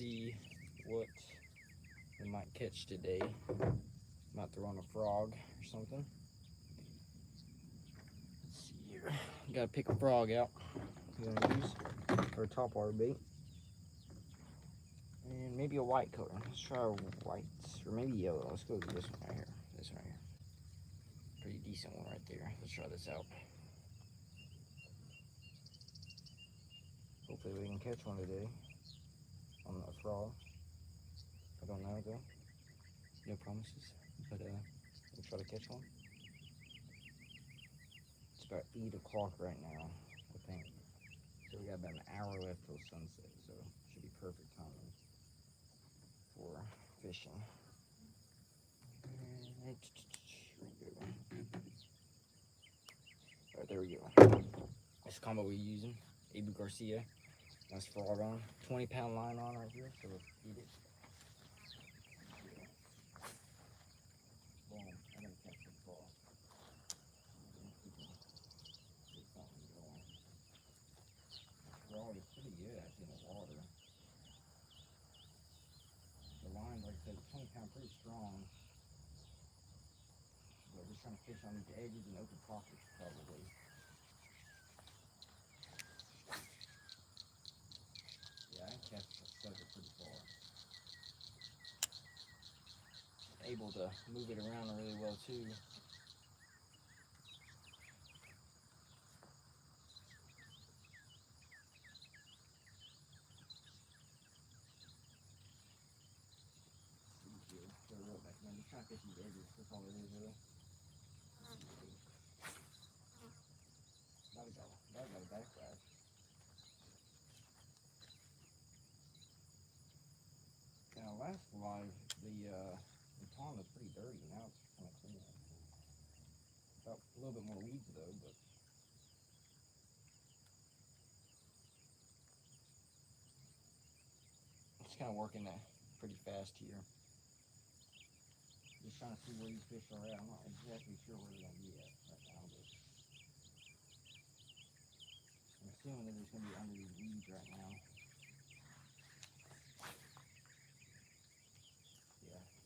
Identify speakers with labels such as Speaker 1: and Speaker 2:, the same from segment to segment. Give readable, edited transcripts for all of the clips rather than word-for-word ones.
Speaker 1: see what we might catch today. Might throw on a frog or something. Let's see here. Gotta pick a frog out we're gonna use for a topwater bait. And maybe a white color. Let's try white or maybe yellow. Let's go with this one right here. This one right here. Pretty decent one right there. Let's try this out. Hopefully we can catch one today on a frog. I don't know though. No promises. But we'll try to catch one. It's about 8 o'clock right now, I think. So we got about an hour left till sunset, so should be perfect timing for fishing. Alright, there we go. This combo we're using, Abu Garcia. Nice frog on. 20-pound line on right here, so let's eat it. Boom, I'm gonna catch the frog. Frog is pretty good actually in the water. The line, like I said, 20 pound, pretty strong. But just trying to fish on these edges and open pockets probably. Yeah, I can catch the sucker pretty far. Able to move it around really well too. I'm just trying to fish these edges. That's all it is really. Gotta go. Gotta go backslash. Now last live, the pond was pretty dirty. Now it's kind of clean. Got a little bit more weeds though, but it's kind of working pretty fast here. Just trying to see where these fish are at. I'm not exactly sure where they're gonna be at right now, but I'm assuming they're just gonna be under these weeds right now.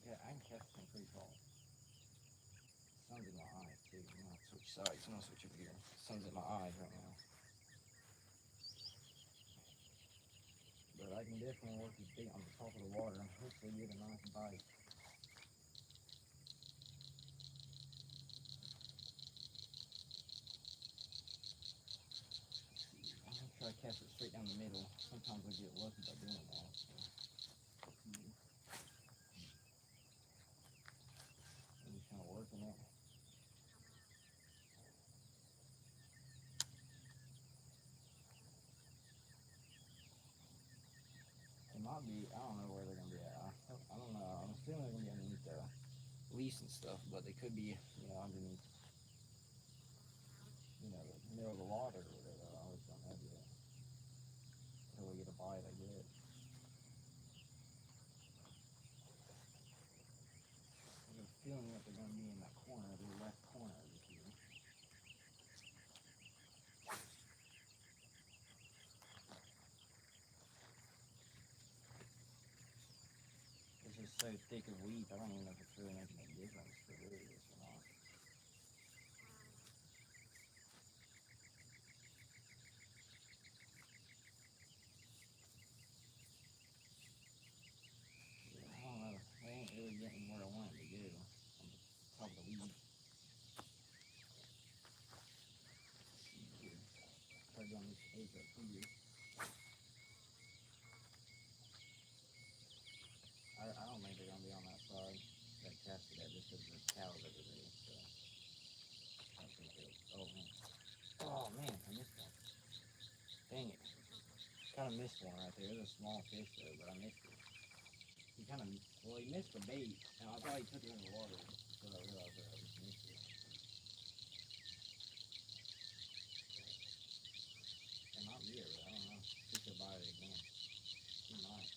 Speaker 1: Yeah, I can catch them pretty tall. Sun's in my eyes too. I'm gonna switch sides. I'm gonna switch over here. Sun's in my eyes right now. But I can definitely work this bait on the top of the water and hopefully get a nice bite. I'm gonna try to cast it straight down the middle. Sometimes I get lucky by doing that. So. I'm just kind of working it. It might be, I don't know where they're gonna be at. I don't know. I'm assuming they're gonna be underneath the leaves and stuff, but they could be, underneath, the middle of the water or whatever. I always don't know yet. Until we get a bite, I guess. I have a feeling that they're gonna be in that corner, the left corner of this here. It's just so thick of weeds, I don't even know if it's really making a difference for where it is or not. Yeah, I don't know. They ain't really getting where I want it to go on the top of the weeds. Try doing this edge up here. I don't think they're gonna be on that side that casted at just because there's cows over there. So I think oh man. Oh man, I missed one. Dang it. Kind of missed one right there. It was a small fish though, but I missed it. He missed the bait, and I thought he took it in the water, so I realized that I just missed it. It might be it, I don't know. He could bite it again. He might.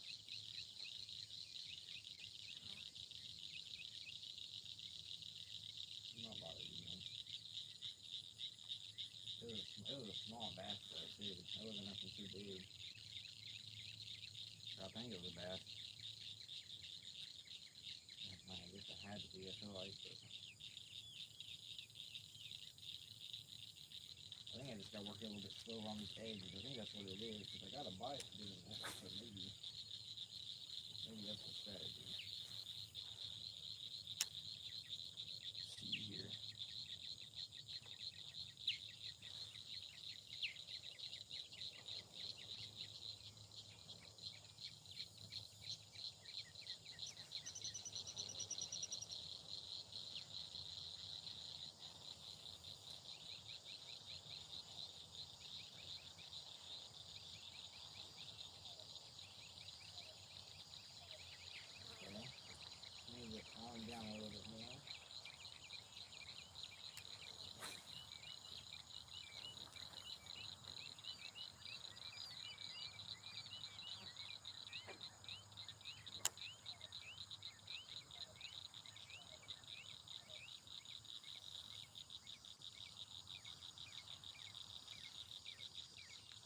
Speaker 1: He might bite it again. It was a small bass though too. It wasn't nothing too big. Drop think it was a bass. Man, I guess it had to be, I feel like, but I think I just gotta work a little bit slower on these edges. I think that's what it is, because I got a bite doing that, so maybe that's the strategy. Let's see here. Okay. Maybe calm down a little bit more.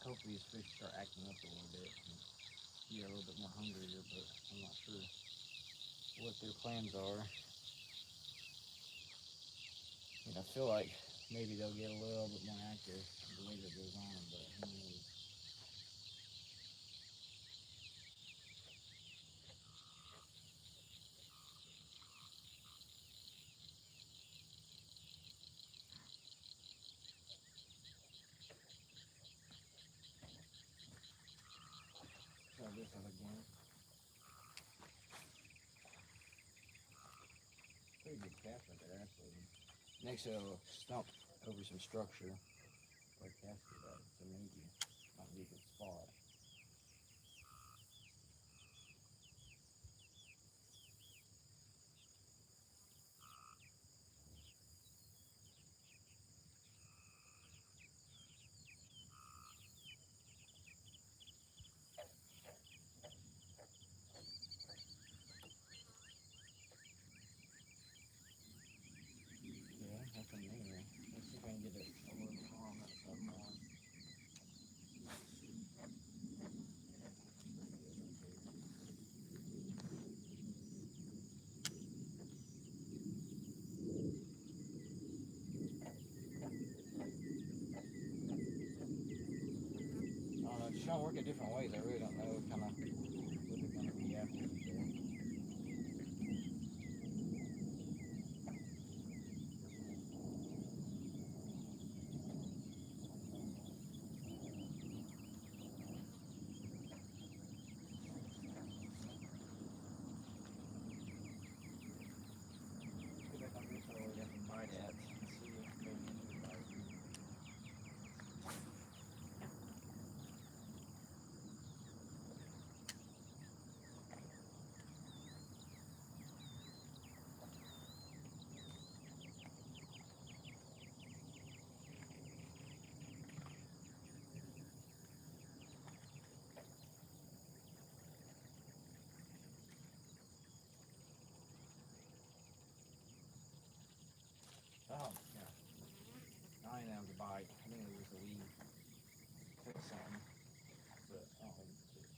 Speaker 1: Hopefully these fish start acting up a little bit and get a little bit more hungrier, but I'm not sure what their plans are. And I feel like maybe they'll get a little bit more active the way that goes on, but who knows. Try this out again. Pretty good cast right there, actually. Next, I'll stump over some structure where I cast it at, so maybe might be a good spot. Yeah, nothing there. Let's see if I can get it a little bit more on that side more. I don't know, just trying to work it different ways. I really don't know kind of what they're going to be after. Get back on this one where we got some bite at and see if maybe we can bite. Oh, yeah. I ain't have to bite. I think it was just a wee click something. But I don't think it's a fish.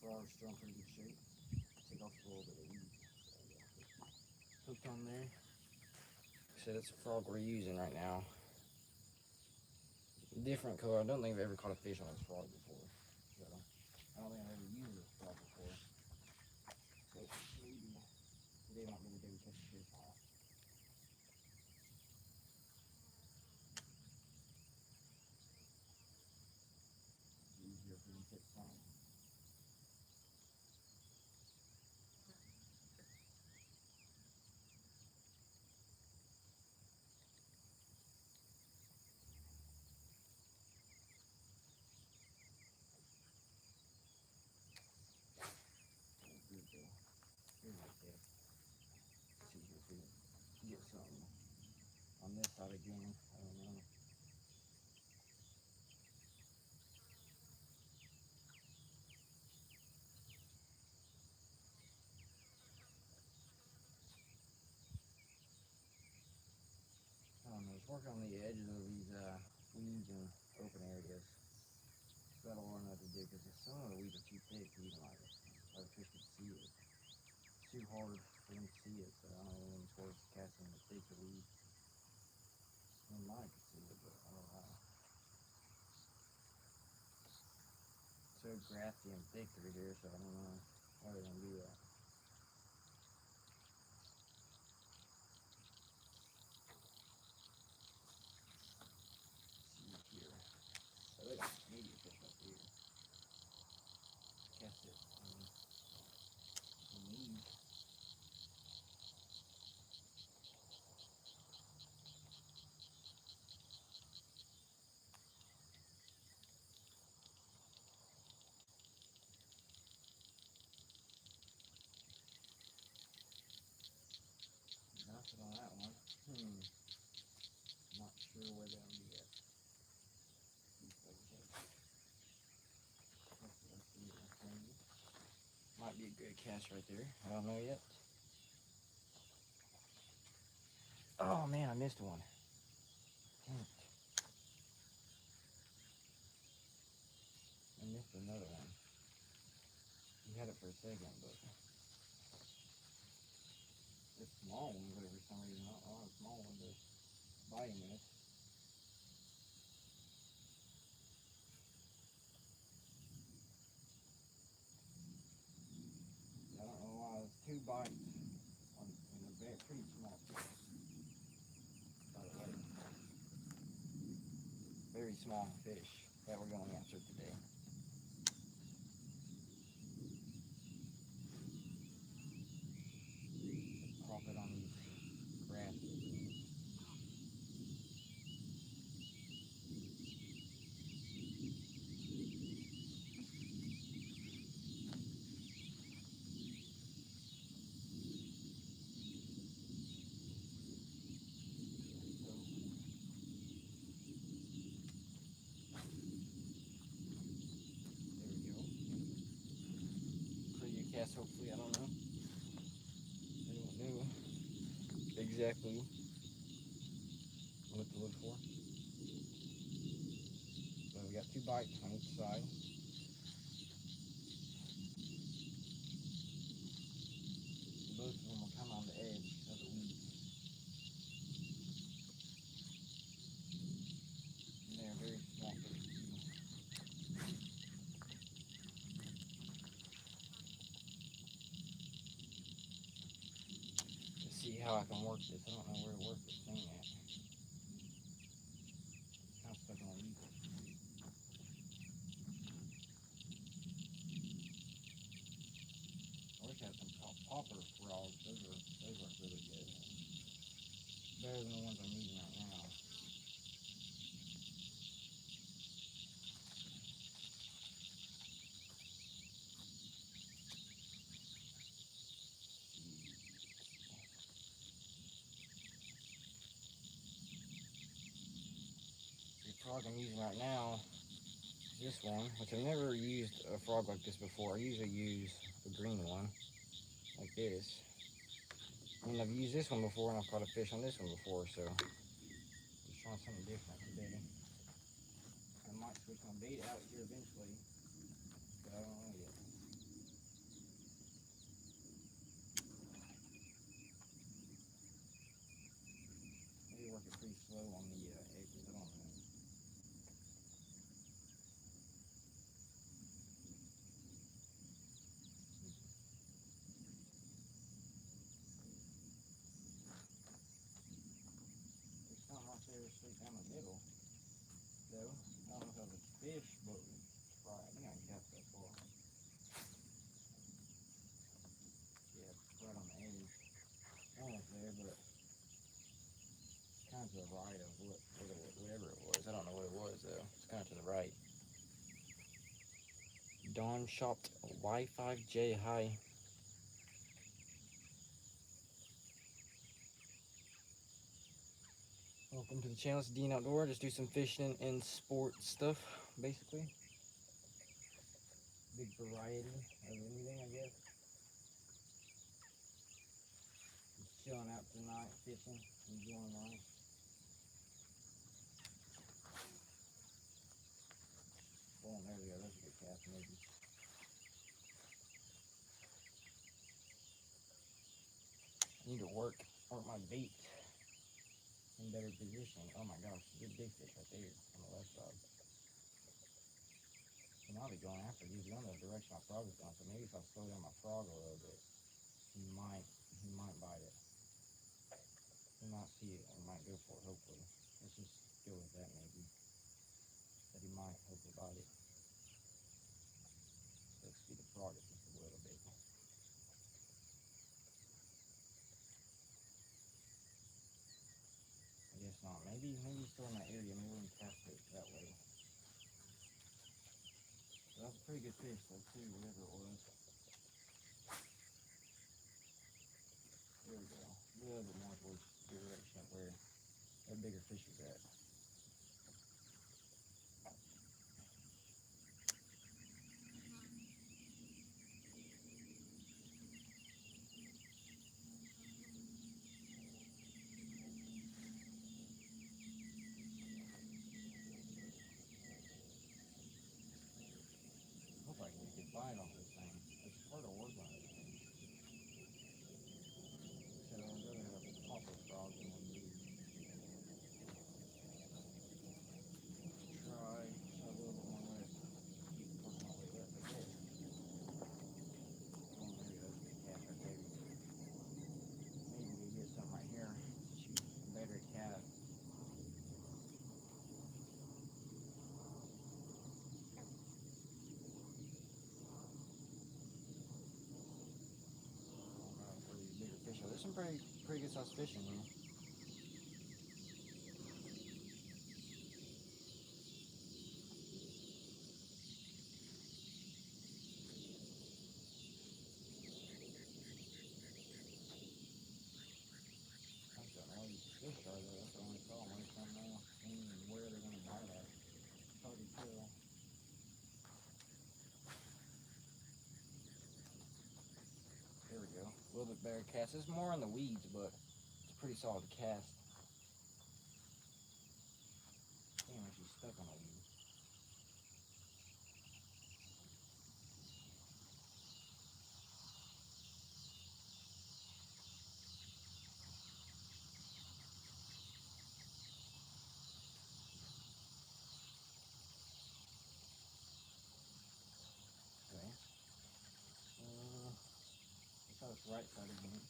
Speaker 1: Frog's still in pretty good shape. Take off a little bit of weed. Hooked on there. So that's a frog we're using right now. Different color. I don't think I've ever caught a fish on this frog before. So I don't think I've ever used this frog before. So maybe today might be the day we catch a fish on it. Easier for me to catch some. Good though. Good like that. Let's see here if we can get something on this side again. I don't know. I don't know. It's working on the edges of these weeds and open area. weeds are too thick to even like it. So the fish can see it. It's too hard for them to see it, so I don't know when it's worth casting the thicker weeds. I might could see it, but I don't know. So grassy and thick through here, so I don't know how they're gonna do that. See here. So they got medium fish up here. Cast it in these. Nothing on that one. Not sure where they'll be at. Might be a good cast right there. I don't know yet. Oh man, I missed one. Dang it. I missed another one. You had it for a second, but this small one, but for some reason, not a lot of small ones are biting this. I don't know why. There's 2 bites on a very pretty small fish. Very small fish that we're going after today. Crop it on these grasses. Cast, hopefully, I don't know. I don't know exactly what to look for. So we got 2 bites on each side. Both of them will come on the edge of the weeds. And they're very small fish. Let's see how I can work this. I don't know where to work this thing at. It's kind of stuck on the weeds. I wish I had some popper frogs. Those are really good. Better than the ones I'm using right now. The frog I'm using right now is this one, which I've never used a frog like this before. I usually use the green one, like this. And I've used this one before, and I've caught a fish on this one before, so I'm just trying something different today. I might switch my bait out here eventually, but I don't know yet. Maybe work it pretty slow on the edges, I don't know. There's something right there straight down the middle, though. I don't know if that was a fish, but try. I think I can cast that far. Yeah, it's right on the edge. Almost there, but kind of to the right of whatever it was. I don't know what it was, though. It's kind of to the right. Dawn Shopped Y5J High. Welcome to the channel. It's Dean Outdoor. Just do some fishing and sport stuff, basically. Big variety of anything, I guess. Just chilling out tonight, fishing, enjoying life. Oh, there we go. That's a good cast, maybe. my bait in better position. Oh my gosh, good big fish right there on the left side. And I'll be going after these. He's going the direction my frog is going, so maybe if I slow down my frog a little bit, he might bite it. He might see it and might go for it, hopefully. Let's just go with that maybe. That he might hopefully bite it. Let's see the frog just a little bit. I guess not. Maybe he's still in that area. Maybe we can cast it that way. That was a pretty good fish though too, whatever it was. There we go. A little bit more towards the direction of where that bigger fish is at. I hope I can get a good bite off this thing. It's hard to work on it. So I'd rather have a popper frog than one of these. Try a little bit more left. Keep working my way up. But yeah. Oh, there you go. Good cast right there. Maybe we can get something right here. Shoot a better cast. For these bigger fish. There's some pretty good sized fish in here. Fish are there, that's the only problem. I just don't know where they're going to bite at. It's hard to tell. There we go. A little bit better cast. It's more in the weeds, but it's a pretty solid cast. Damn, she's stuck on a weed. Okay. Let's try this right side again.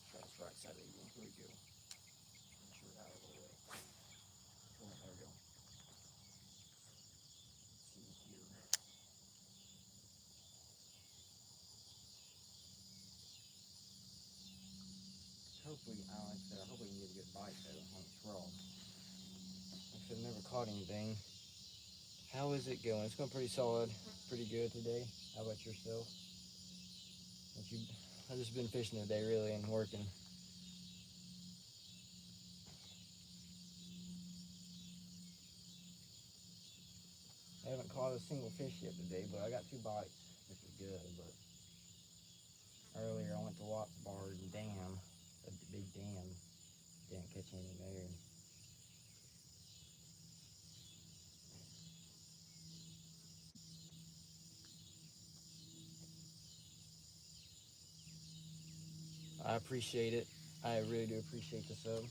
Speaker 1: Try this right side again. Here we go. Make sure we're out of the way. Oh, there we go. Let's see here. Hopefully, like I said, I hope we can get a good bite though on this frog. Like I said, I've never caught anything. How is it going? It's going pretty solid, pretty good today. How about yourself? I've just been fishing today, really, and working. I haven't caught a single fish yet today, but I got 2 bites, which is good. But earlier I went to Watts Bar Dam, a big dam. Didn't catch anything there. I appreciate it. I really do appreciate the sub.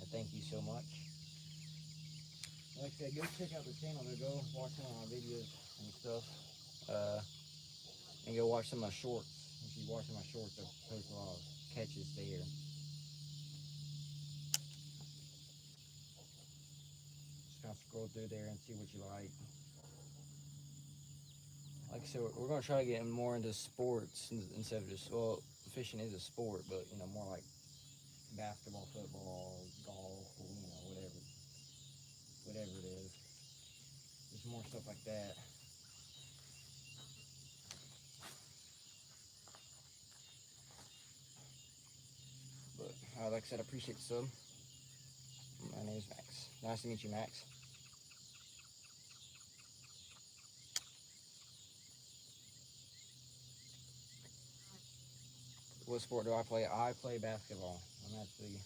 Speaker 1: I thank you so much. Like I said, go check out the channel. Go watch some of my videos and stuff. And go watch some of my shorts. If you watch my shorts, I post a lot of catches there. Just kind of scroll through there and see what you like. Like I said, we're going to try to get more into sports instead of just, well, fishing is a sport, but, you know, more like basketball, football, golf, or, you know, whatever it is. Just more stuff like that. But, like I said, I appreciate the sub. My name is Max. Nice to meet you, Max. What sport do I play? I play basketball. I'm actually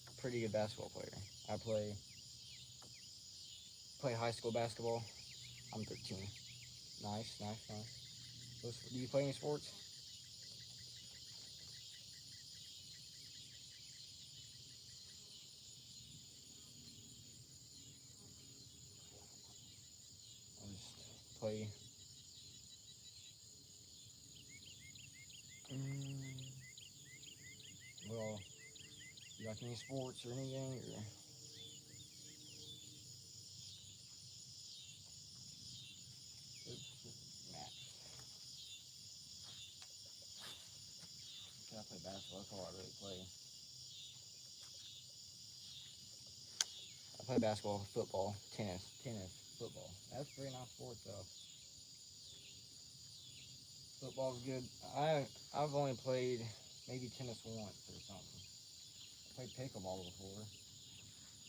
Speaker 1: a pretty good basketball player. I play high school basketball. I'm 13. Nice. Do you play any sports? play. Well, you like any sports or anything? Or? Matt. I play basketball. That's all I really play. I play basketball, football, tennis, football. That's pretty nice sports though. Football's good. I've only played maybe tennis once or something. I played pickleball before,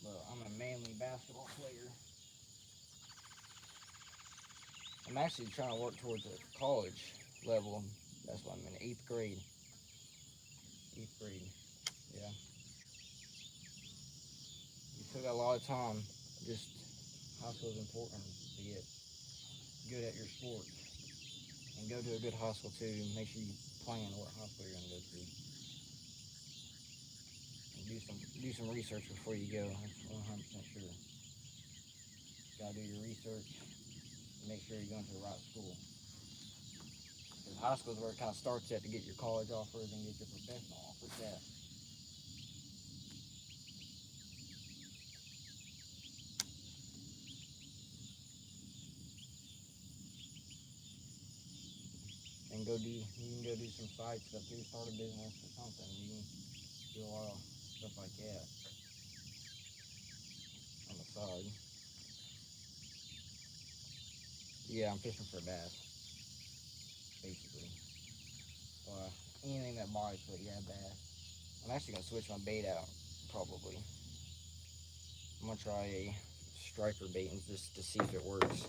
Speaker 1: but I'm a mainly basketball player. I'm actually trying to work towards a college level. That's why I'm in 8th grade. 8th grade, yeah. You still got a lot of time. Just high school is important to get good at your sport. And go to a good high school too. Make sure you plan what high school you're gonna go to. And do some research before you go. That's 100% sure. You gotta do your research. And make sure you're going to the right school. Because high school is where it kind of starts at to get your college offers and get your professional offers at. And you can go do some site stuff too, start a business or something. You can do a lot of stuff like that on the side. Yeah, I'm fishing for bass, basically. Anything that bites, but yeah, bass. I'm actually gonna switch my bait out, probably. I'm gonna try a striper bait and just to see if it works.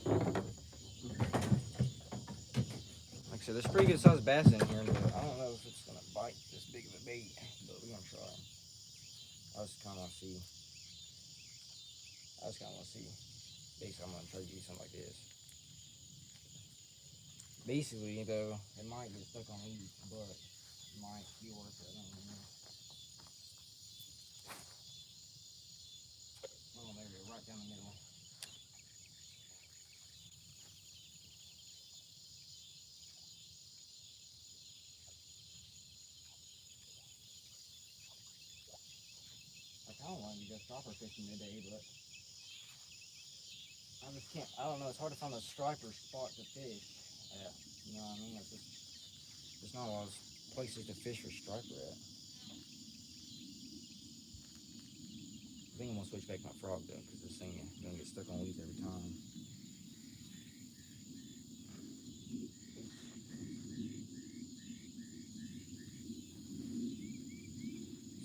Speaker 1: Like I said, there's pretty good sized bass in here, but I don't know if it's gonna bite this big of a bait, but we're gonna try. I just kind of want to see. Basically, I'm gonna try to do something like this. Basically, though, it might get stuck on these, but it might be worth it. I don't know. Oh, there we go, right down the middle. I kind of wanted to go striper fishing today, but I just can't. I don't know. It's hard to find a striper spot to fish at. You know what I mean? There's not a lot of places to fish for striper at. I think I'm gonna switch back my frog though, because this thing is gonna get stuck on weeds every time.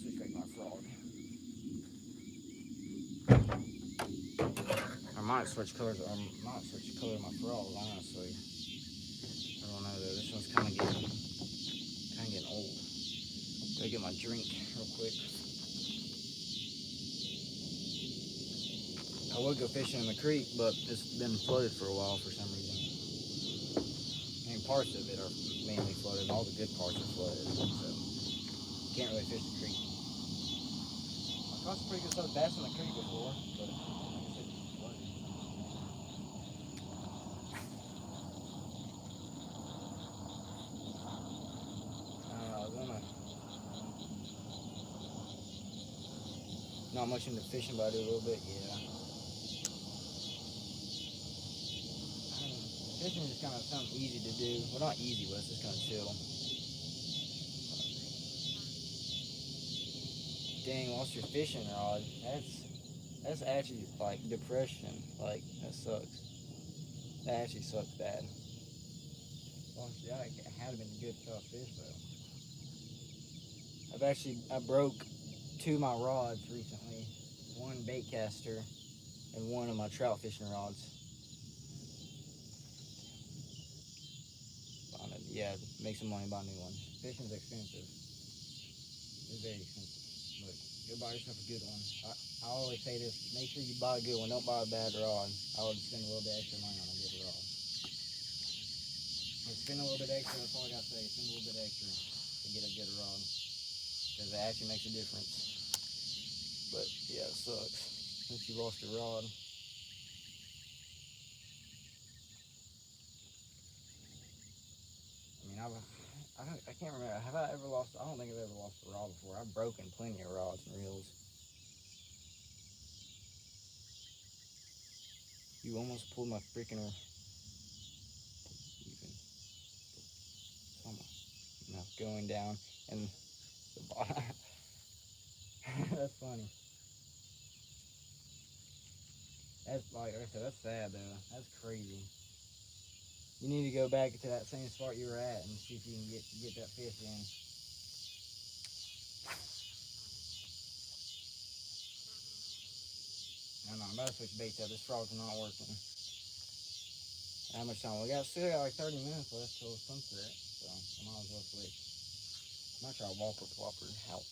Speaker 1: Switch back my frog. I might switch colors. I might switch the color of my frog. Honestly, I don't know though. This one's kind of getting old. Gotta get my drink real quick. I would go fishing in the creek, but it's been flooded for a while for some reason. I mean, parts of it are mainly flooded. All the good parts are flooded, so can't really fish the creek. I caught some pretty good stuff bass in the creek before, but like I said, it's flooded. I was not much into fishing, but I do a little bit, yeah. Fishing is kind of something easy to do. Well, not easy, but it's just kind of chill. Dang, lost your fishing rod. That's actually like depression. Like that sucks. That actually sucks bad. Well, yeah, it had been a good tough fish though. I broke 2 of my rods recently. One bait caster and one of my trout fishing rods. Yeah, make some money, buy new ones. Fishing's expensive. It's very expensive. But go buy yourself a good one. I always say this, make sure you buy a good one. Don't buy a bad rod. I would spend a little bit extra money on a good rod. But spend a little bit extra, that's all I gotta say. Spend a little bit extra to get a good rod. Because it actually makes a difference. But yeah, it sucks. Since you lost your rod. can't remember. Have I ever lost? I don't think I've ever lost a rod before. I've broken plenty of rods and reels. You almost pulled my freaking even. No, going down and the bottom. That's funny. That's like I said. That's sad though. That's crazy. You need to go back to that same spot you were at and see if you can get that fish in. No, I'm about to switch baits out. This frog's not working. How much time? We still got like 30 minutes left till sunset, so I might as well switch. I might try Whopper Plopper out.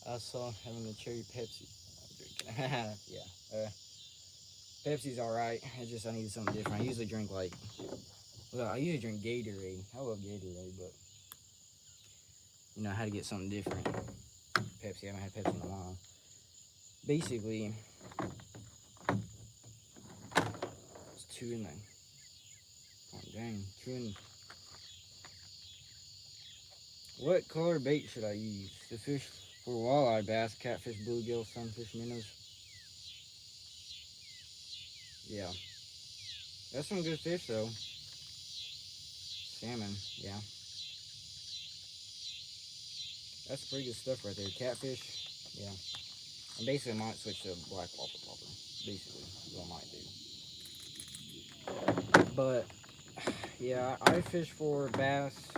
Speaker 1: I saw having the cherry Pepsi. I'm drinking. Yeah. Pepsi's alright. It's just I needed something different. I usually drink I usually drink Gatorade. I love Gatorade, but you know, I had to get something different. Pepsi, I haven't had Pepsi in a while. Basically, it's 2 in there. Oh dang, 2 in. What color bait should I use? The fish for walleye, bass, catfish, bluegill, sunfish, minnows. Yeah. That's some good fish though. Salmon, yeah. That's pretty good stuff right there. Catfish, yeah. And basically I might switch to black Whopper Plopper. Basically, is what I might do. But yeah, I fish for bass.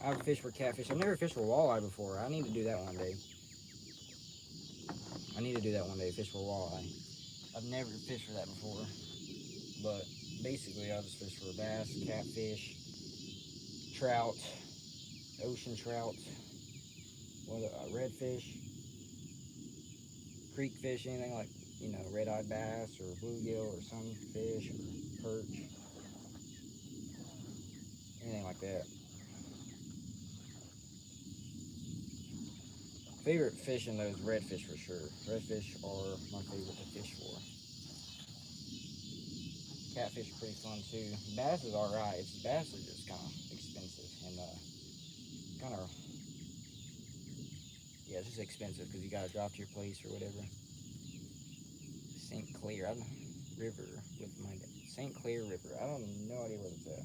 Speaker 1: I've fished for catfish. I've never fished for walleye before. I need to do that one day. Fish for walleye. I've never fished for that before. But basically, I'll just fish for bass, catfish, trout, ocean trout, redfish, creek fish, anything like, you know, red-eyed bass or bluegill or sunfish or perch, anything like that. Favorite fish in those redfish for sure. Redfish are my favorite to fish for. Catfish are pretty fun too. Bass is alright. Bass are just kind of expensive and kind of, yeah, it's just expensive because you gotta drop to your place or whatever. St. Clair River with my St. Clair River. I don't have no idea where it's at.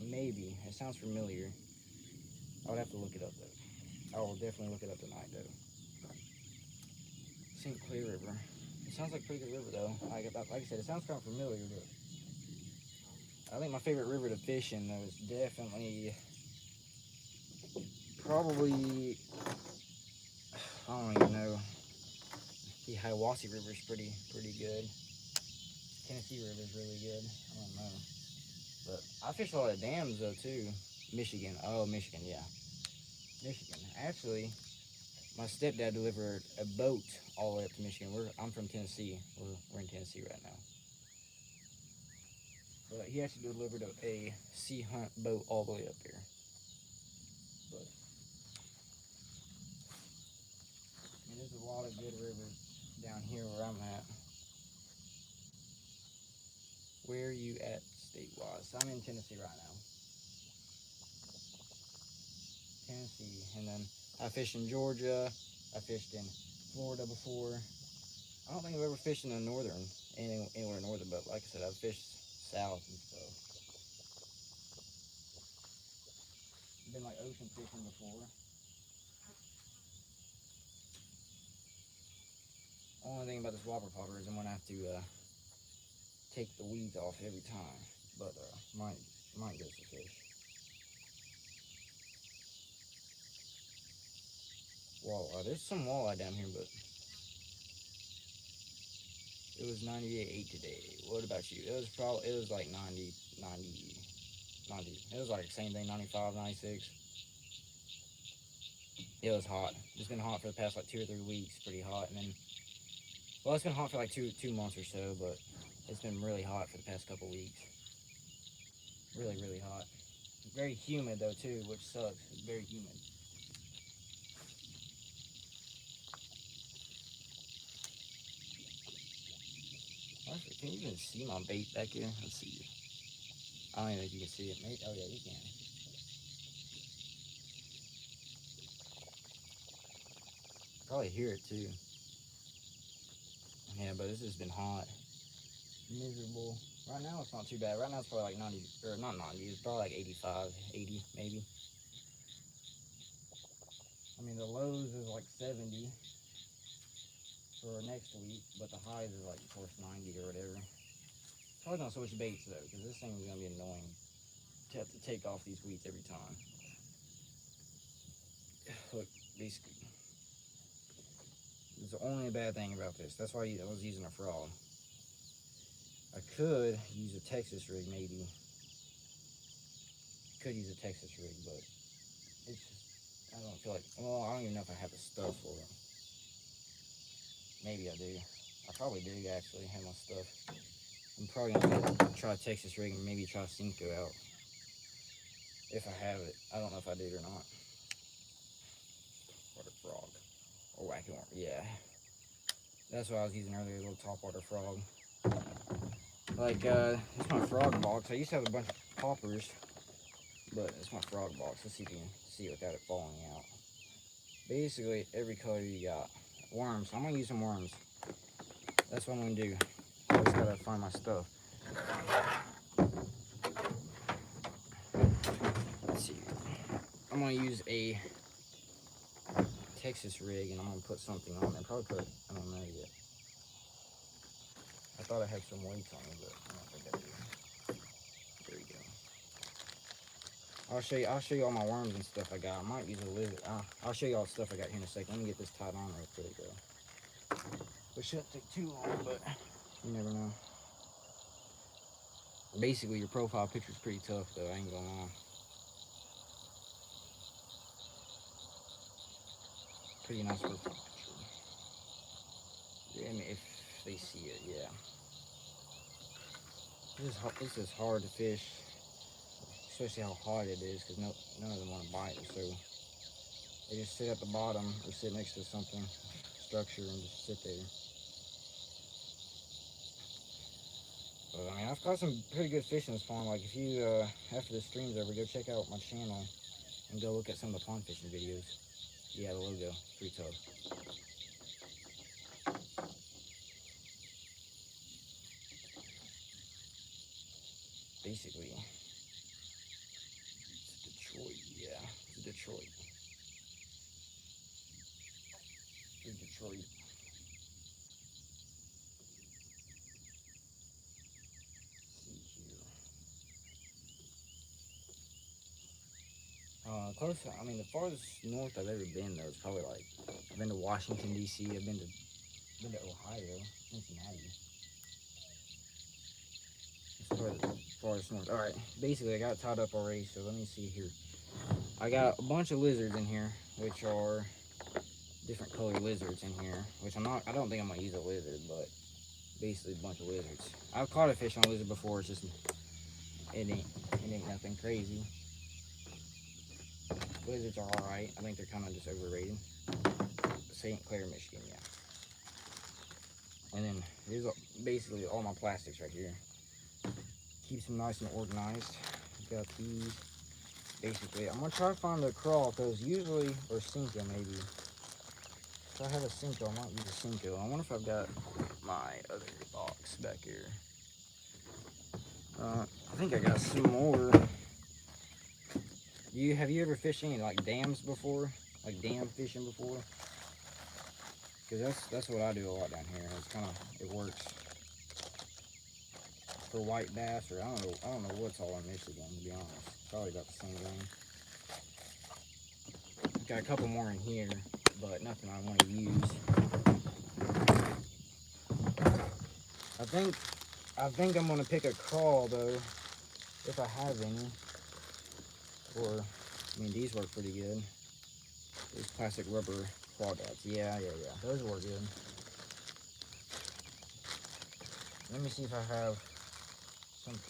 Speaker 1: Maybe it sounds familiar. I would have to look it up though. I will definitely look it up tonight though. St. Clair River. It sounds like a pretty good river though. Like I said, it sounds kind of familiar, but I think my favorite river to fish in though is definitely probably, I don't even know. The Hiawassee River is pretty good. Tennessee River is really good. I don't know. But I fish a lot of dams though too. Michigan. Oh, Michigan, yeah. Michigan. Actually, my stepdad delivered a boat all the way up to Michigan. I'm from Tennessee. We're in Tennessee right now. But he actually delivered a sea hunt boat all the way up there. But there's a lot of good rivers down here where I'm at. Where are you at state-wise? So I'm in Tennessee right now. Tennessee, and then I fished in Georgia. I fished in Florida before. I don't think I've ever fished in the anywhere northern, but like I said, I've fished south and stuff. Been like ocean fishing before. Only thing about this Whopper Plopper is I'm gonna have to take the weeds off every time, but might get some fish. Walleye. There's some walleye down here, but it was 98 today. What about you? It was like 90. It was like the same thing, 95, 96. It was hot. It's been hot for the past like 2 or 3 weeks, pretty hot. And then, well, it's been hot for like two months or so, but it's been really hot for the past couple weeks. Really, really hot. Very humid though too, which sucks. It's very humid. Actually, can you even see my bait back here? Let's see. I don't even know if you can see it. Maybe, oh yeah, you can. Probably hear it too. Yeah, but it's just been hot. Miserable. Right now it's not too bad. Right now it's probably like 90, or not 90, it's probably like 85, 80 maybe. I mean, the lows is like 70 for next week, but the highs is like, of course, 90 or whatever. Probably not switch baits though, because this thing is going to be annoying to have to take off these weeds every time. Look, basically, it's the only bad thing about this. That's why I was using a frog. I could use a Texas rig maybe. Could use a Texas rig, but it's just, I don't feel like, well, I don't even know if I have the stuff for it. Maybe I do. I probably do actually have my stuff. I'm probably gonna try Texas rig and maybe try Senko out. If I have it. I don't know if I did or not. Water frog. Or wacky worm. Yeah. That's what I was using earlier, a little topwater frog. Like, it's my frog box. I used to have a bunch of poppers, but it's my frog box. Let's see if you can see it without it falling out. Basically, every color you got. Worms. I'm gonna use some worms. That's what I'm gonna do. I just gotta find my stuff. Let's see. I'm gonna use a Texas rig and I'm gonna put something on it. Probably put, I don't know yet. I thought I had some weights on it, but I don't think I do. There you go. I'll show you all my worms and stuff I got. I might use a lizard. I'll show you all the stuff I got here in a second. Let me get this tied on real quick though. It shouldn't take too long, but you never know. Basically, your profile picture is pretty tough though, I ain't gonna lie. Pretty nice profile picture. Yeah, I mean, if they see it, yeah. This is hard to fish, especially how hot it is, because none of them want to bite. So they just sit at the bottom or sit next to something, structure, and just sit there. But I mean, I've caught some pretty good fish in this pond. Like if you, after the stream's over, go check out my channel and go look at some of the pond fishing videos. Yeah, the logo, pretty tough. Basically, it's Detroit. Yeah, it's Detroit. It's Detroit. Close. I mean, the farthest north I've ever been though is probably like I've been to Washington D.C. I've been to Ohio, Cincinnati. It's probably the farthest north. All right, basically I got it tied up already. So let me see here. I got a bunch of lizards in here, which are different color lizards in here. Which I'm not. I don't think I'm gonna use a lizard, but basically a bunch of lizards. I've caught a fish on a lizard before. It's just it ain't nothing crazy. Lizards are alright. I think they're kind of just overrated. St. Clair, Michigan, yeah. And then here's basically all my plastics right here. Keeps them nice and organized. Got these. Basically, I'm gonna try to find the crawl because usually, or Senko maybe. If I have a Senko, I might use a Senko. I wonder if I've got my other box back here. I think I got some more. Have you ever fished any like dams before? Like dam fishing before? Because that's what I do a lot down here. It works for white bass, or I don't know what's all in Michigan, to be honest. Probably about the same thing. Got a couple more in here, but nothing I want to use. I think I'm gonna pick a crawl though, if I have any. Or I mean, these work pretty good. These plastic rubber crawdads. Yeah. Those work good. Let me see if I have some of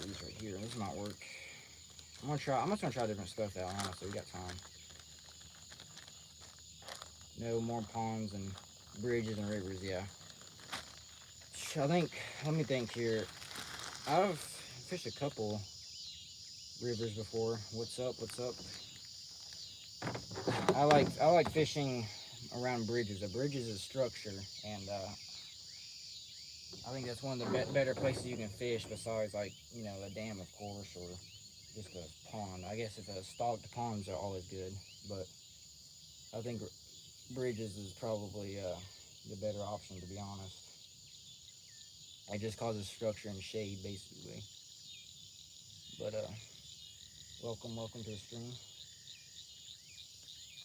Speaker 1: these right here. This might work. I'm just gonna try different stuff out, honestly. We got time. No more ponds and bridges and rivers, yeah. Let me think here. fished a couple rivers before. What's up? What's up? I like fishing around bridges. A bridge is a structure, and I think that's one of the better places you can fish besides, like, you know, a dam, of course, or just a pond. I guess if a stocked ponds are always good, but I think bridges is probably the better option, to be honest. It just causes structure and shade, basically. But welcome to the stream.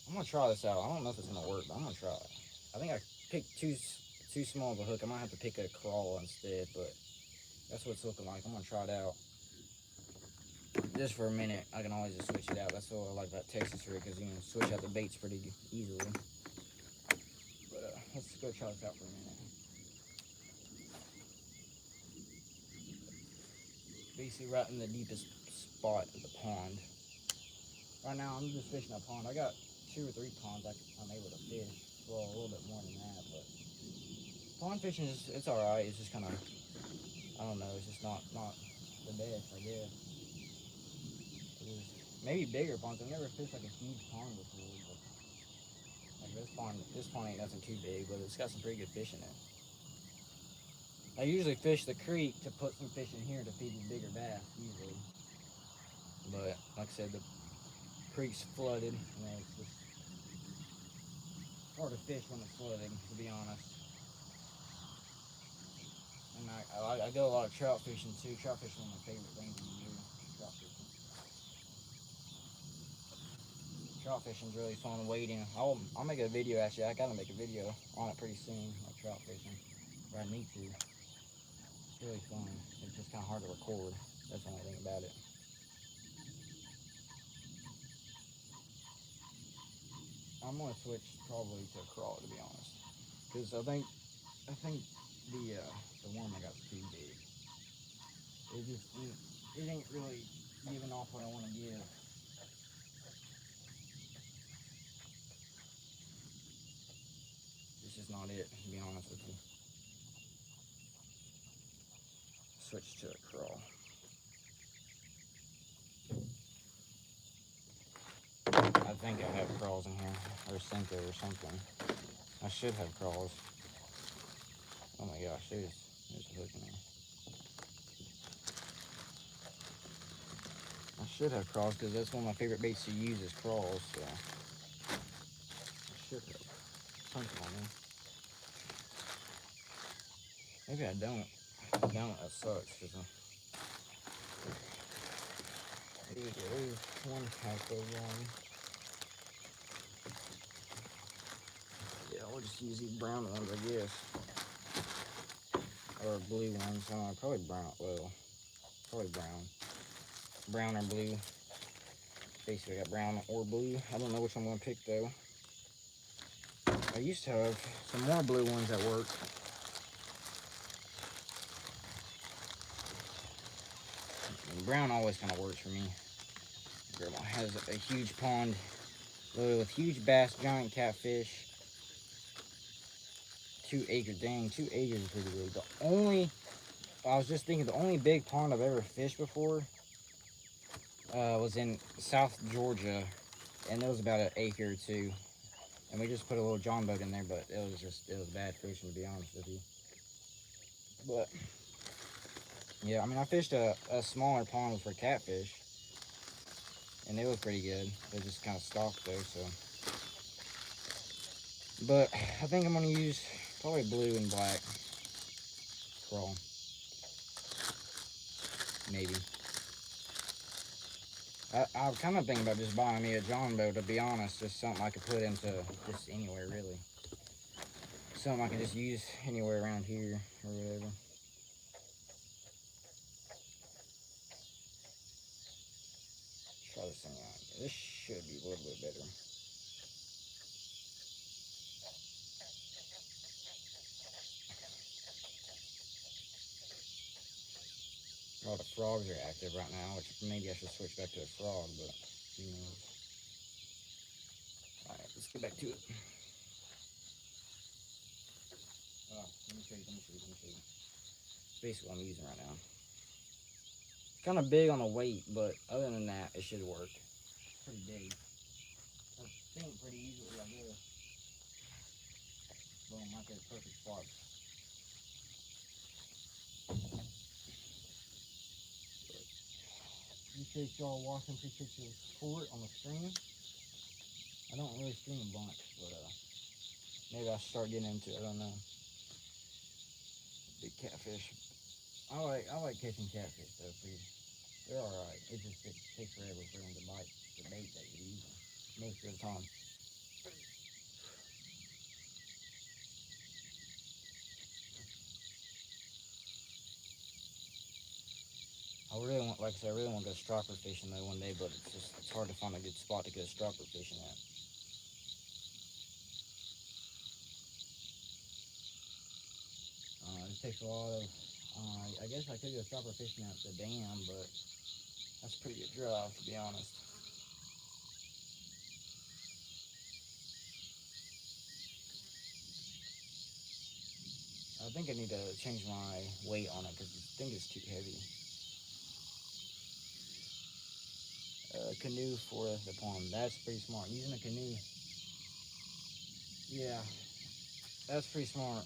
Speaker 1: I'm gonna try this out. I don't know if it's gonna work, but I'm gonna try it. I think I picked too small of a hook. I might have to pick a crawl instead, but that's what it's looking like. I'm gonna try it out just for a minute. I can always just switch it out. That's what I like about Texas rig, because you can switch out the baits pretty easily. But let's go try this out for a minute. Basically right in the deepest spot of the pond. Right now I'm just fishing a pond. I got 2 or 3 ponds I'm able to fish. Well, a little bit more than that, but pond fishing it's alright. It's just kind of, I don't know, it's just not the best, I guess. Maybe bigger ponds. I've never fished like a huge pond before, but like this pond ain't nothing too big, but it's got some pretty good fish in it. I usually fish the creek to put some fish in here to feed the bigger bass, usually. But like I said, the creek's flooded, and it's just hard to fish when it's flooding, to be honest. And I go a lot of trout fishing too. Trout fishing is one of my favorite things to do. Trout fishing. Trout fishing's really fun wading. I'll make a video, actually. I gotta make a video on it pretty soon, like trout fishing. Or I need to. It's really fun. It's just kind of hard to record. That's the only thing about it. I'm gonna switch probably to crawl, to be honest, because I think the one I got's too big. It ain't really giving off what I want to give. This is not it, to be honest with you. Switch to a crawl. I think I have crawls in here, or a Senko or something. I should have crawls. Oh my gosh, there's a hook in there. I should have crawls, because that's one of my favorite baits to use is crawls, so I should have something on there. Maybe I don't. If I don't, that sucks, because there's one type of one. Yeah, I'll just use these brown ones, I guess. Or blue ones. Probably brown. Well, probably brown. Brown or blue. Basically, I got brown or blue. I don't know which I'm going to pick, though. I used to have some more blue ones at work. And brown always kind of works for me. Grandma has a huge pond loaded with huge bass, giant catfish. 2 acres. Dang, 2 acres is pretty big. I was just thinking, the only big pond I've ever fished before was in South Georgia, and it was about an acre or 2. And we just put a little John boat in there, but it was bad fishing, to be honest with you. But yeah, I mean, I fished a smaller pond for catfish, and it was pretty good. It just kind of stocked though, so. But I think I'm gonna use probably blue and black crawl, maybe. I'm kind of thinking about just buying me a John boat, to be honest. Just something I could put into just anywhere, really. Something I can just use anywhere around here or whatever. Try this thing out. This should be a little bit better. A lot of frogs are active right now, which maybe I should switch back to a frog, but who knows. Alright, let's get back to it. Let me show you. It's basically what I'm using right now. Kind of big on the weight, but other than that, it should work. Pretty big. I think pretty easily like this. Boom, right there, perfect spot. Appreciate y'all watching, appreciate your support on the stream. I don't really stream a bunch, but maybe I'll start getting into it, I don't know. Big catfish. I like catching catfish though, they're alright. It just takes forever for them to bite the bait that you're using most of the time. I really want, like I said, I really want to go striper fishing though one day, but it's hard to find a good spot to go striper fishing at. It takes a lot of, I guess I could go striper fishing at the dam, but that's a pretty good drive to be honest. I think I need to change my weight on it because I think it's too heavy. Canoe for the pond. That's pretty smart. Using a canoe. Yeah, that's pretty smart.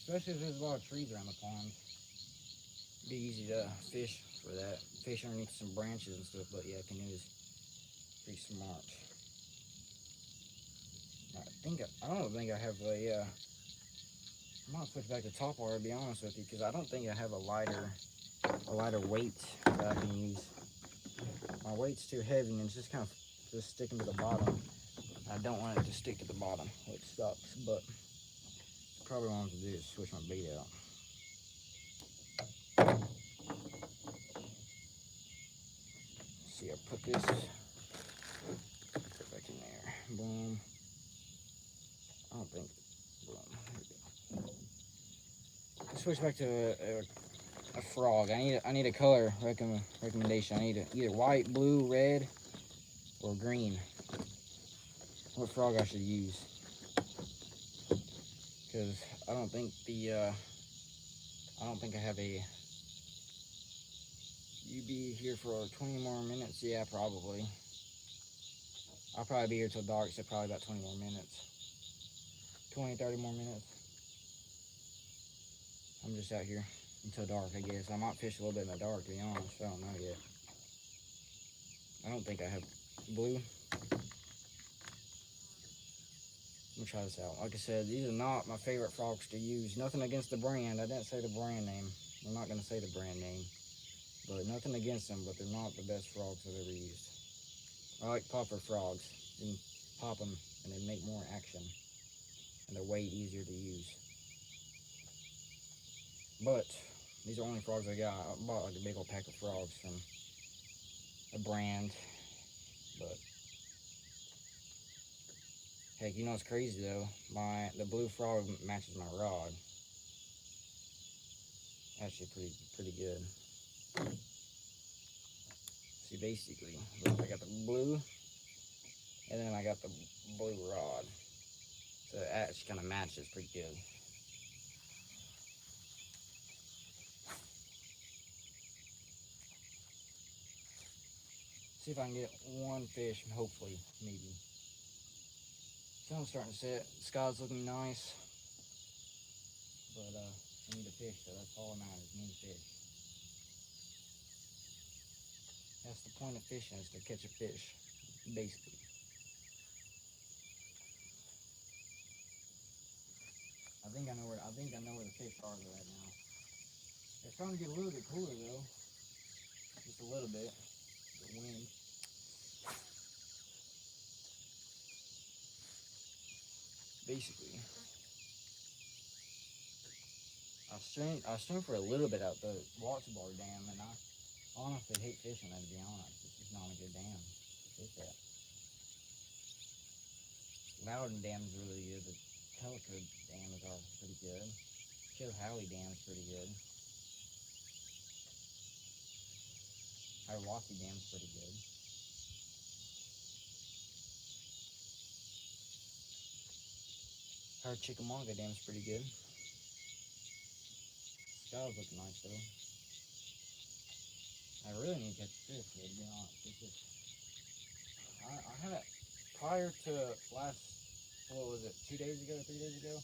Speaker 1: Especially if there's a lot of trees around the pond. It'd be easy to fish for that. Fish underneath some branches and stuff, but yeah, canoe is pretty smart. I don't think I have a, I might switch back to top water to be honest with you, because I don't think I have a lighter weight that I can use. My weight's too heavy and it's just kind of just sticking to the bottom. I don't want it to stick to the bottom, which sucks, but probably what I want to do is switch my bait out. See, I put this back in there. Boom. I don't think. Boom. Let's switch back to a frog. I need a color recommendation. I need either white, blue, red, or green. What frog I should use? Because I don't think I have a. You be here for 20 more minutes? Yeah, probably. I'll probably be here till dark, so probably about 20 more minutes. 20, 30 more minutes. I'm just out here until dark, I guess. I might fish a little bit in the dark, to be honest. I don't know yet. I don't think I have blue. Let me try this out. Like I said, these are not my favorite frogs to use. Nothing against the brand. I didn't say the brand name. I'm not going to say the brand name. But nothing against them, but they're not the best frogs I've ever used. I like popper frogs. You can pop them and they make more action. And they're way easier to use. But these are only frogs I got. I bought like a big old pack of frogs from a brand. But heck, you know what's crazy though? The blue frog matches my rod. Actually pretty good. See, basically, look, I got the blue, and then I got the blue rod. So it actually kind of matches pretty good. See if I can get one fish, hopefully, maybe. Sun's starting to set. The sky's looking nice. But I need a fish, so that's all that matters. I need a fish. That's the point of fishing, is to catch a fish, basically. I think I know where the fish are right now. It's starting to get a little bit cooler though. Just a little bit. The wind. Basically. I streamed for a little bit out the Watts Bar Dam, and I honestly hate fishing there, to be honest. It's just not a good dam to fish at. Loudon Dam is really good. The Pelican Dam is also pretty good. Chilhowie Dam is pretty good. Hiawassee Dam is pretty good. Chickamauga Dam is pretty good. Sky's looking nice though. I really need to catch fish, to be honest. It's just, I haven't, prior to last, what was it, 2 days ago, 3 days ago?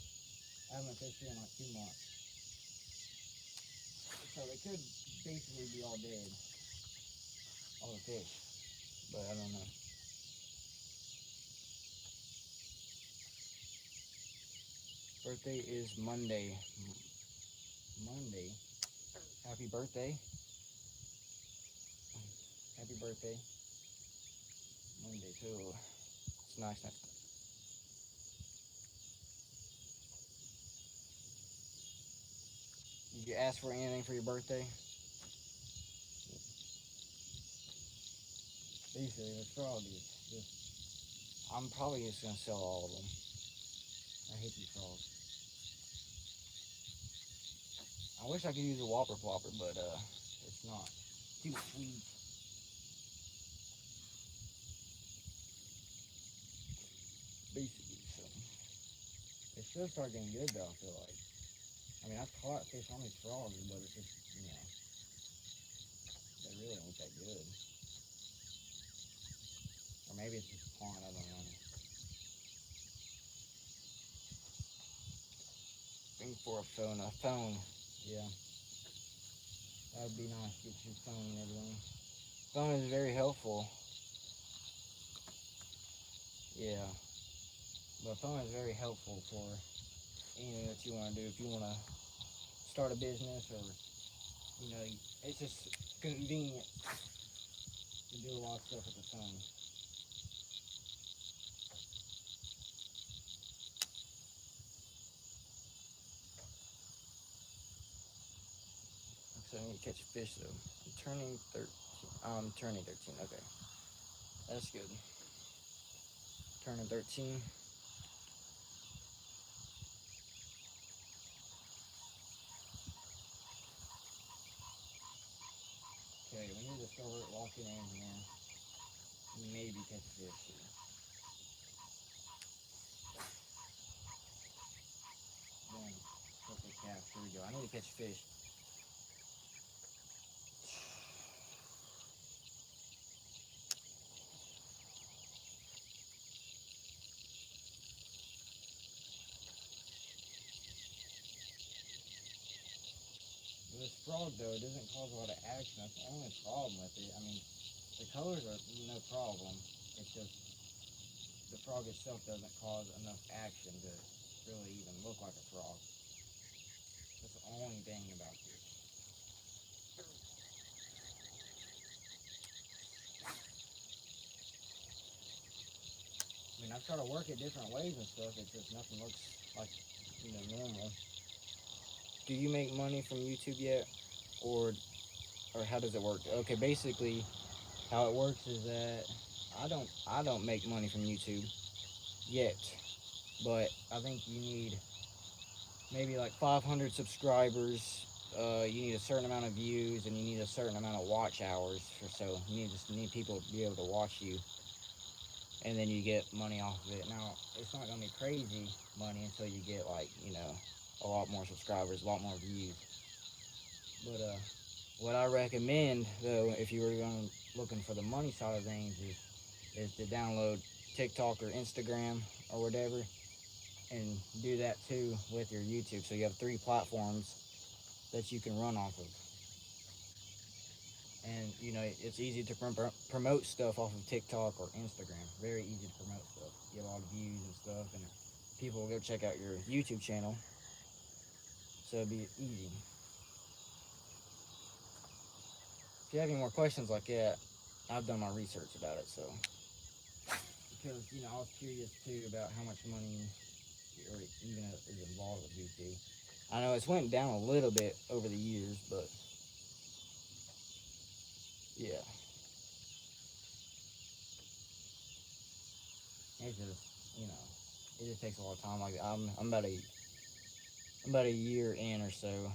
Speaker 1: I haven't fished here in like 2 months. So they could basically be all dead, all the fish. But I don't know. Birthday is Monday. Monday. Happy birthday. Happy birthday. Monday too. It's nice. Did you ask for anything for your birthday? Basically, the frog is just, I'm probably just gonna sell all of them. I hate these frogs. I wish I could use a Whopper Plopper, but it's not. Too sweet. Basically, so it should start getting good though. I feel like. I mean, I've caught fish on these frogs, but it's just, they really ain't that good. Or maybe it's just a pond. I don't know. Looking for a phone. A phone. Yeah. That would be nice. Get your phone and everything. Phone is very helpful. Yeah. But phone is very helpful for anything that you want to do. If you want to start a business or, it's just convenient to do a lot of stuff with the phone. So I need to catch a fish though. I'm turning 13. Okay. That's good. Turning 13. Okay, we need to start walking in here. Maybe catch a fish here. Boom. Purple cast. Here we go. I need to catch a fish. This frog though doesn't cause a lot of action. That's the only problem with it. I mean, the colors are no problem. It's just the frog itself doesn't cause enough action to really even look like a frog. That's the only thing about this. I mean, I've tried to work it different ways and stuff. It's just nothing looks like, normal. Do you make money from YouTube yet, or how does it work? Okay, basically, how it works is that I don't make money from YouTube yet, but I think you need maybe like 500 subscribers. You need a certain amount of views, and you need a certain amount of watch hours. So you need people to be able to watch you, and then you get money off of it. Now it's not gonna be crazy money until you get like a lot more subscribers, a lot more views. But what I recommend though, if you were looking for the money side of things, is to download TikTok or Instagram or whatever, and do that too with your YouTube. So you have 3 platforms that you can run off of. And it's easy to promote stuff off of TikTok or Instagram. Very easy to promote stuff. Get a lot of views and stuff, and people will go check out your YouTube channel. So it'd be easy. If you have any more questions like that, I've done my research about it. So because I was curious too about how much money or even is involved with YouTube. I know it's went down a little bit over the years, but yeah, it's just it just takes a lot of time. Like I'm about a year in or so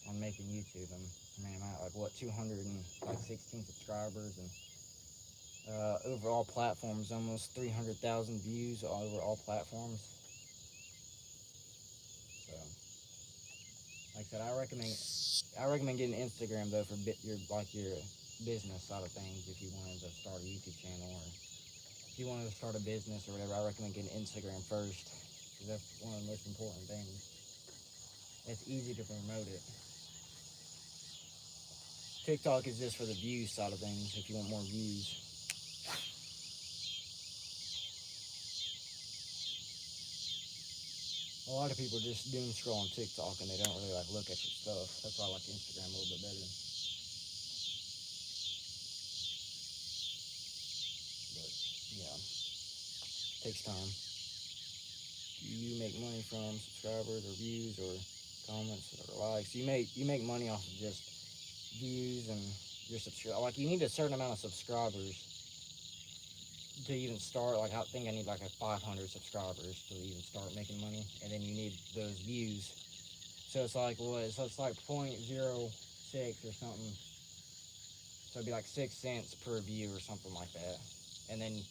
Speaker 1: on making YouTube. I'm at like what 216 subscribers, and overall platforms almost 300,000 views over all platforms. So Like I said, I recommend getting Instagram though for your business side of things. If you wanted to start a YouTube channel or if you wanted to start a business or whatever, I recommend getting Instagram first because that's one of the most important things. It's easy to promote it. TikTok is just for the views side of things. If you want more views. A lot of people just doom scroll on TikTok and they don't really like look at your stuff. That's why I like Instagram a little bit better. But yeah, it takes time. Do you make money from subscribers or views or comments or likes? You make money off of just views and your subscribe. Like you need a certain amount of subscribers to even start. Like I think I need like a 500 subscribers to even start making money, and then you need those views. So it's like what? So it's like 0.06 or something. So it'd be like 6 cents per view or something like that. And then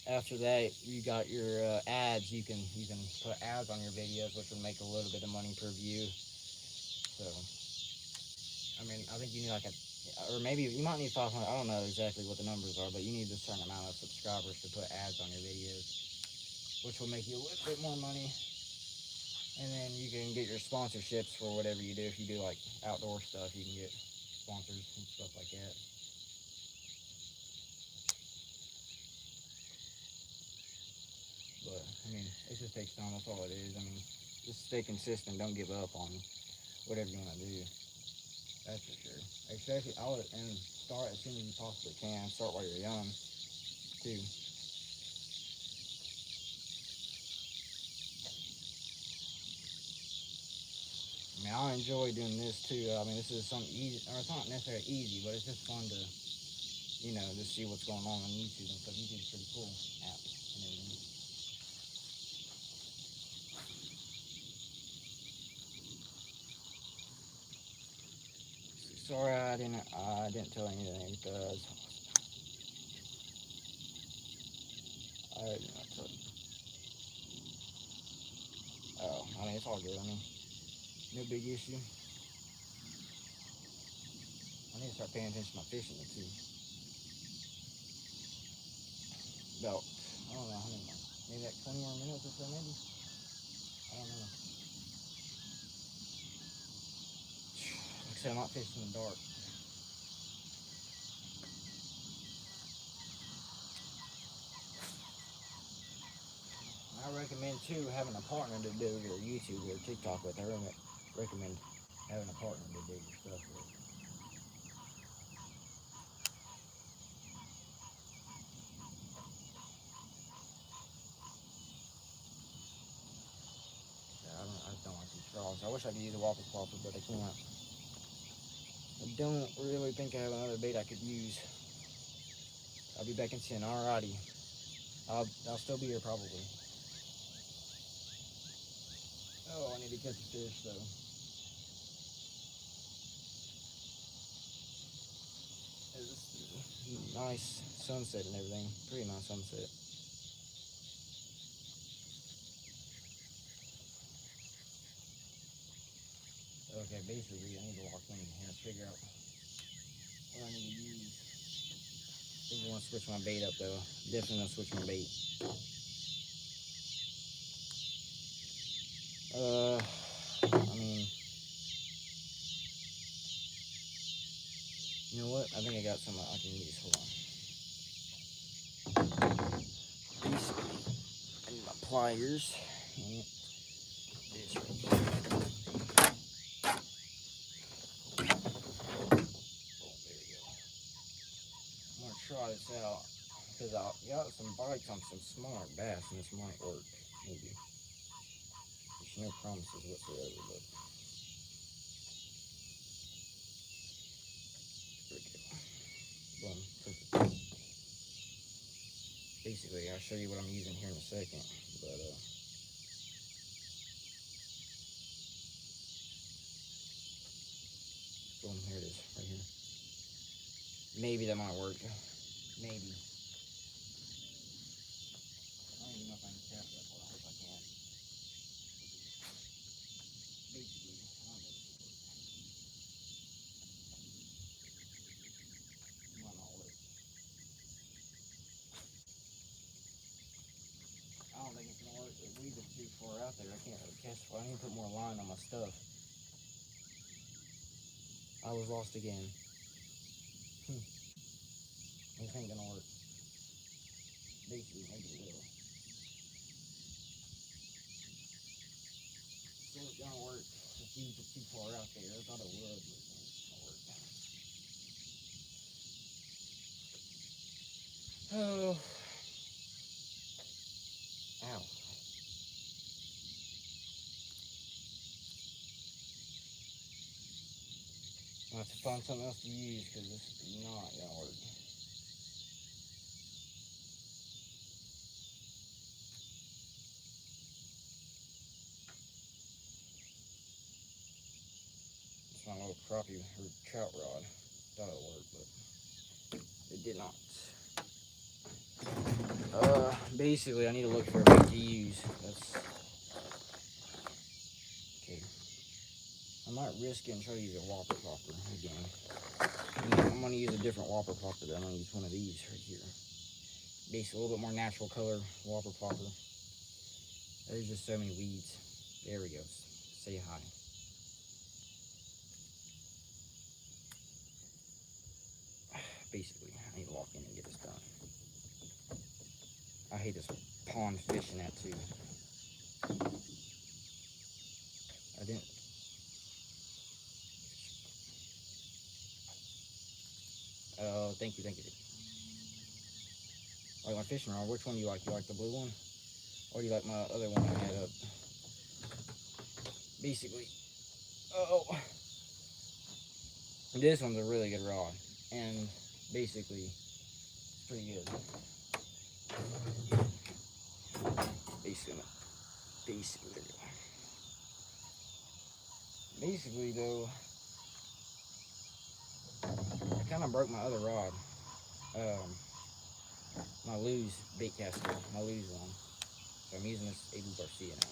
Speaker 1: after that, you got your ads. You can put ads on your videos, which will make a little bit of money per view. So I mean, I think you need like a, or maybe you might need 500. I don't know exactly what the numbers are, but you need a certain amount of subscribers to put ads on your videos, which will make you a little bit more money. And then you can get your sponsorships for whatever you do. If you do like outdoor stuff, you can get sponsors and stuff like that. But I mean, it just takes time. That's all it is. I mean, just stay consistent. Don't give up on whatever you want to do. That's for sure. Especially, and start as soon as you possibly can. Start while you're young, too. I mean, I enjoy doing this too. I mean, this is something easy, or it's not necessarily easy, but it's just fun to, just see what's going on YouTube and stuff. YouTube's a pretty cool app and everything. Sorry, I didn't tell anything because I did not tell. Oh, I mean, it's all good. I mean, no big issue. I need to start paying attention to my fishing too. About, I don't know how many more. Maybe like 20 more minutes or so, maybe. I don't know. Like I said, I'm not fishing in the dark. I recommend too having a partner to do your YouTube or TikTok with. I recommend having a partner to do your stuff with. Yeah, I just don't like these straws. I wish I could use a whopper plopper, but I can't. I don't really think I have another bait I could use. I'll be back in 10. Alrighty. I'll still be here probably. Oh, I need to catch a fish though. It's nice sunset and everything. Pretty nice sunset. Okay, basically I need to walk in here and figure out what I need to use. I think I want to switch my bait up though. Definitely gonna switch my bait. I mean, you know what? I think I got some I can use. Hold on. I need my pliers. And this right here. Oh, there we go. I'm gonna try this out because I got some bites on some smart bass, and this might work. Maybe. There's no promises whatsoever, but there we go. Boom. Perfect. Basically, I'll show you what I'm using here in a second, but boom, here it is, right here. Maybe that might work. Maybe. I don't even know if I can cast that far. I hope I can. Basically, I don't there. I can't really cast. Well, I need to put more line on my stuff. I was lost again. This ain't gonna work. Basically, maybe it will. This ain't gonna work. The feeds are too far out there. I thought it would, but it's not gonna work. Oh. Ow. I have to find something else to use because this is not gonna work. It's my little crappie or trout rod. Thought it worked, but it did not. Basically, I need to look for a bait to use. That's okay. I might risk it and try to use a whopper popper again. I'm gonna use a different whopper popper. I'm gonna use one of these right here. Basically, a little bit more natural color whopper popper. There's just so many weeds. There we go. Say hi. Basically, I need to walk in and get this done. I hate this pond fishing at too. I didn't. Oh, thank you. Like my fishing rod, which one do you like? You like the blue one? Or do you like my other one I had up? Basically, this one's a really good rod. And basically, it's pretty good. Basically though, I kind of broke my other rod. My Lew's bait caster, my Lew's one. So I'm using this Abu Garcia now.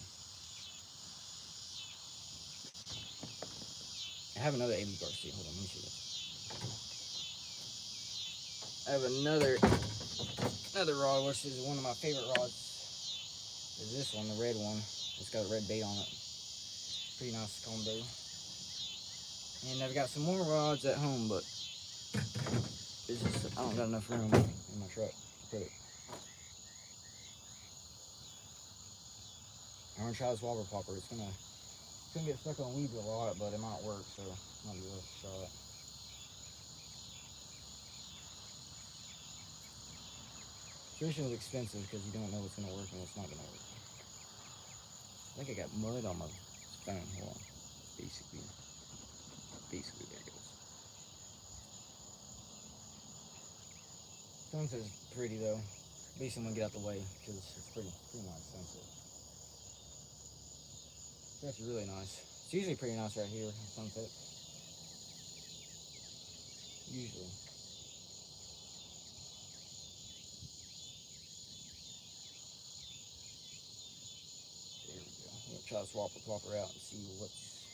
Speaker 1: I have another Abu Garcia. Hold on, let me see this. I have another rod, which is one of my favorite rods. Is this one, the red one. It's got a red bait on it. Pretty nice combo. And I've got some more rods at home, but it's just I don't got enough room in my truck to put it. I'm gonna try this whopper popper. It's gonna get stuck on weeds a lot, but it might work, so might be worth a shot. Fishing is expensive because you don't know what's gonna work and what's not gonna work. I think I got mud on my phone. Hold on. Basically there it goes. Sunset's pretty though. Basically, I'm gonna get out the way because it's pretty nice sunset. It's actually really nice. It's usually pretty nice right here, sunset. Usually. There we go. I'm gonna try to swap the popper out and see what's